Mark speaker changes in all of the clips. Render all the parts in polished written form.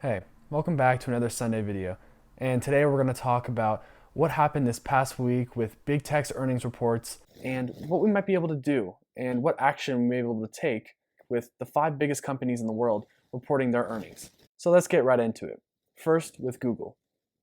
Speaker 1: Hey, welcome back to another Sunday video. And today we're going to talk about what happened this past week with big tech's earnings reports and what we might be able to do and what action we may be able to take with the five biggest companies in the world reporting their earnings. So let's get right into it. First, with Google.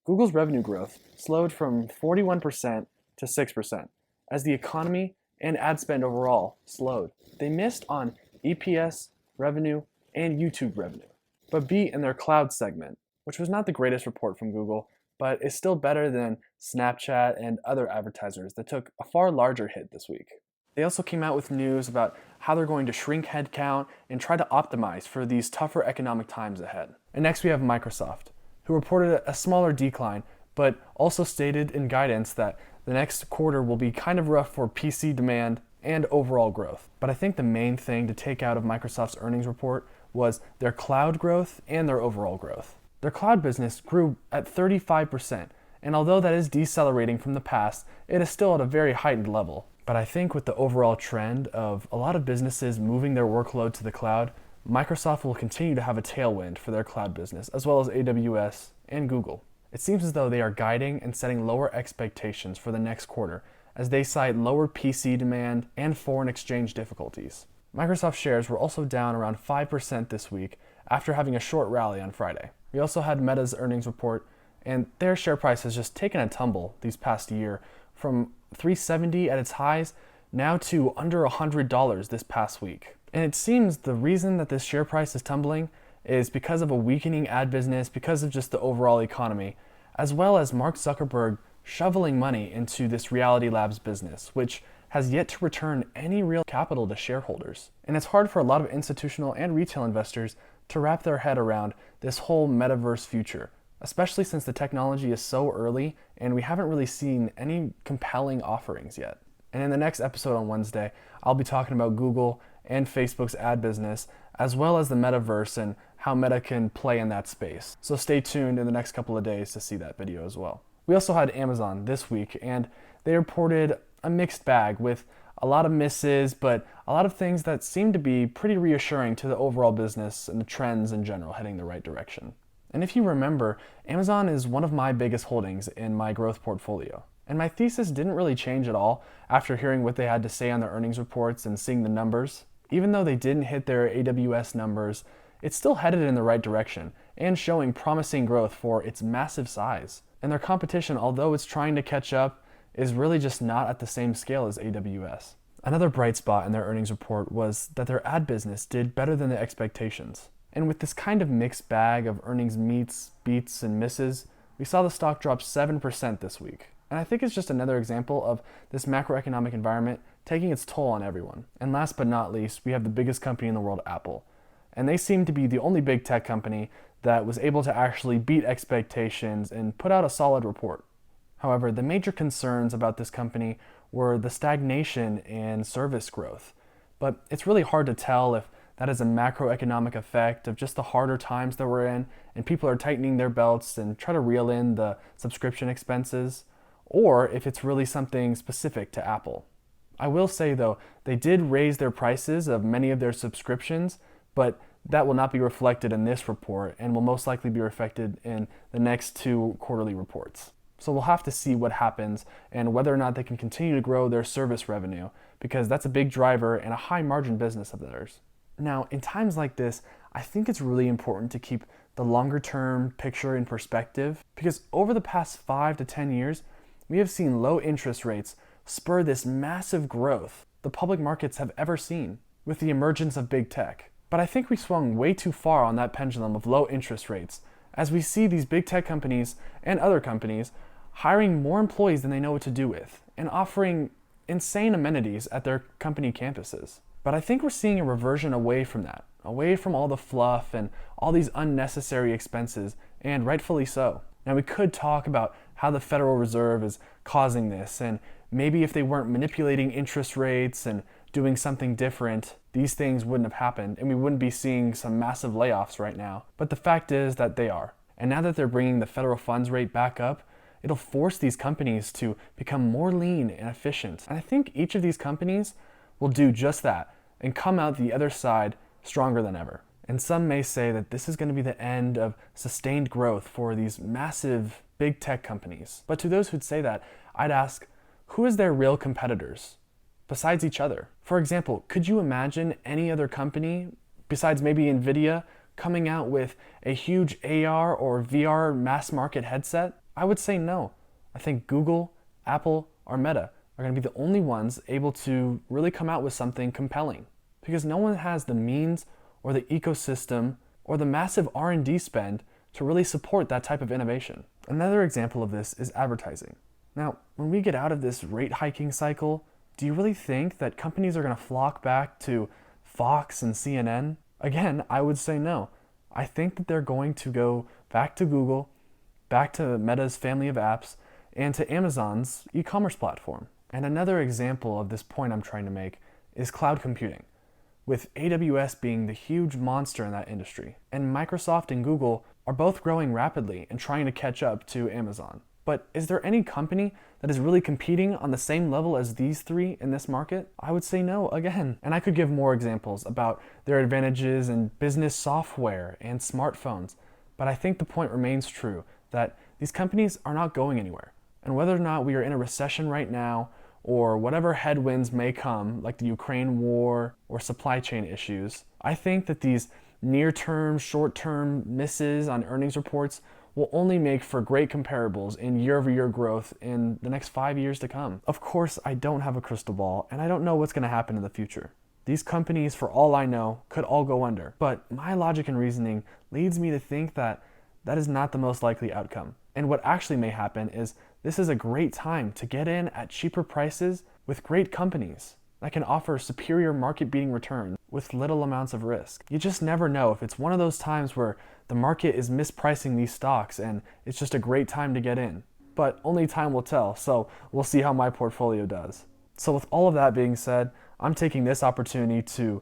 Speaker 1: Google's revenue growth slowed from 41% to 6% as the economy and ad spend overall slowed. They missed on EPS, revenue, and YouTube revenue, but beat in their cloud segment, which was not the greatest report from Google, but is still better than Snapchat and other advertisers that took a far larger hit this week. They also came out with news about how they're going to shrink headcount and try to optimize for these tougher economic times ahead. And next we have Microsoft, who reported a smaller decline, but also stated in guidance that the next quarter will be kind of rough for PC demand and overall growth. But I think the main thing to take out of Microsoft's earnings report was their cloud growth and their overall growth. Their cloud business grew at 35%, and although that is decelerating from the past, it is still at a very heightened level. But I think with the overall trend of a lot of businesses moving their workload to the cloud, Microsoft will continue to have a tailwind for their cloud business, as well as AWS and Google. It seems as though they are guiding and setting lower expectations for the next quarter, as they cite lower PC demand and foreign exchange difficulties. Microsoft shares were also down around 5% this week after having a short rally on Friday. We also had Meta's earnings report, and their share price has just taken a tumble these past year from $370 at its highs now to under $100 this past week. And it seems the reason that this share price is tumbling is because of a weakening ad business, because of just the overall economy, as well as Mark Zuckerberg shoveling money into this Reality Labs business, which has yet to return any real capital to shareholders. And it's hard for a lot of institutional and retail investors to wrap their head around this whole metaverse future, especially since the technology is so early and we haven't really seen any compelling offerings yet. And in the next episode on Wednesday, I'll be talking about Google and Facebook's ad business, as well as the metaverse and how Meta can play in that space. So stay tuned in the next couple of days to see that video as well. We also had Amazon this week, and they reported a mixed bag with a lot of misses, but a lot of things that seem to be pretty reassuring to the overall business and the trends in general heading the right direction. And if you remember, Amazon is one of my biggest holdings in my growth portfolio. And my thesis didn't really change at all after hearing what they had to say on their earnings reports and seeing the numbers. Even though they didn't hit their AWS numbers, it's still headed in the right direction and showing promising growth for its massive size. And their competition, although it's trying to catch up, is really just not at the same scale as AWS. Another bright spot in their earnings report was that their ad business did better than the expectations. And with this kind of mixed bag of earnings meets, beats, and misses, we saw the stock drop 7% this week. And I think it's just another example of this macroeconomic environment taking its toll on everyone. And last but not least, we have the biggest company in the world, Apple. And they seem to be the only big tech company that was able to actually beat expectations and put out a solid report. However, the major concerns about this company were the stagnation in service growth. But it's really hard to tell if that is a macroeconomic effect of just the harder times that we're in and people are tightening their belts and try to reel in the subscription expenses, or if it's really something specific to Apple. I will say though, they did raise their prices of many of their subscriptions, but that will not be reflected in this report and will most likely be reflected in the next two quarterly reports. So we'll have to see what happens and whether or not they can continue to grow their service revenue, because that's a big driver and a high margin business of theirs. Now, in times like this, I think it's really important to keep the longer term picture in perspective, because over the past 5 to 10 years, we have seen low interest rates spur this massive growth the public markets have ever seen with the emergence of big tech. But I think we swung way too far on that pendulum of low interest rates, as we see these big tech companies and other companies hiring more employees than they know what to do with and offering insane amenities at their company campuses. But I think we're seeing a reversion away from that, away from all the fluff and all these unnecessary expenses, and rightfully so. Now, we could talk about how the Federal Reserve is causing this, and maybe if they weren't manipulating interest rates and doing something different, these things wouldn't have happened and we wouldn't be seeing some massive layoffs right now. But the fact is that they are. And now that they're bringing the federal funds rate back up, it'll force these companies to become more lean and efficient. And I think each of these companies will do just that and come out the other side stronger than ever. And some may say that this is going to be the end of sustained growth for these massive big tech companies. But to those who'd say that, I'd ask, who is their real competitors besides each other? For example, could you imagine any other company besides maybe Nvidia coming out with a huge AR or VR mass market headset? I would say no. I think Google, Apple, or Meta are going to be the only ones able to really come out with something compelling, because no one has the means or the ecosystem or the massive R&D spend to really support that type of innovation. Another example of this is advertising. Now, when we get out of this rate hiking cycle, do you really think that companies are going to flock back to Fox and CNN? Again, I would say no. I think that they're going to go back to Google, back to Meta's family of apps, and to Amazon's e-commerce platform. And another example of this point I'm trying to make is cloud computing, with AWS being the huge monster in that industry. And Microsoft and Google are both growing rapidly and trying to catch up to Amazon. But is there any company that is really competing on the same level as these three in this market? I would say no again. And I could give more examples about their advantages in business software and smartphones. But I think the point remains true that these companies are not going anywhere. And whether or not we are in a recession right now, or whatever headwinds may come, like the Ukraine war or supply chain issues, I think that these near-term, short-term misses on earnings reports will only make for great comparables in year-over-year growth in the next 5 years to come. Of course, I don't have a crystal ball, and I don't know what's going to happen in the future. These companies, for all I know, could all go under. But my logic and reasoning leads me to think that that is not the most likely outcome. And what actually may happen is this is a great time to get in at cheaper prices with great companies that can offer superior market-beating returns with little amounts of risk. You just never know if it's one of those times where the market is mispricing these stocks and it's just a great time to get in. But only time will tell, so we'll see how my portfolio does. So with all of that being said, I'm taking this opportunity to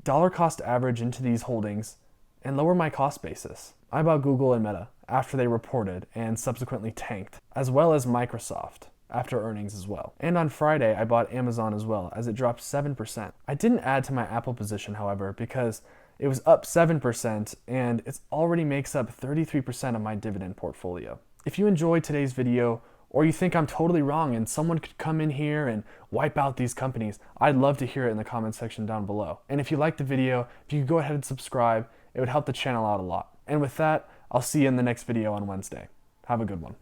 Speaker 1: dollar cost average into these holdings and lower my cost basis. I bought Google and Meta after they reported and subsequently tanked, as well as Microsoft after earnings as well. And on Friday, I bought Amazon as well, as it dropped 7%. I didn't add to my Apple position, however, because it was up 7% and it already makes up 33% of my dividend portfolio. If you enjoyed today's video, or you think I'm totally wrong and someone could come in here and wipe out these companies, I'd love to hear it in the comment section down below. And if you liked the video, if you could go ahead and subscribe, it would help the channel out a lot. And with that, I'll see you in the next video on Wednesday. Have a good one.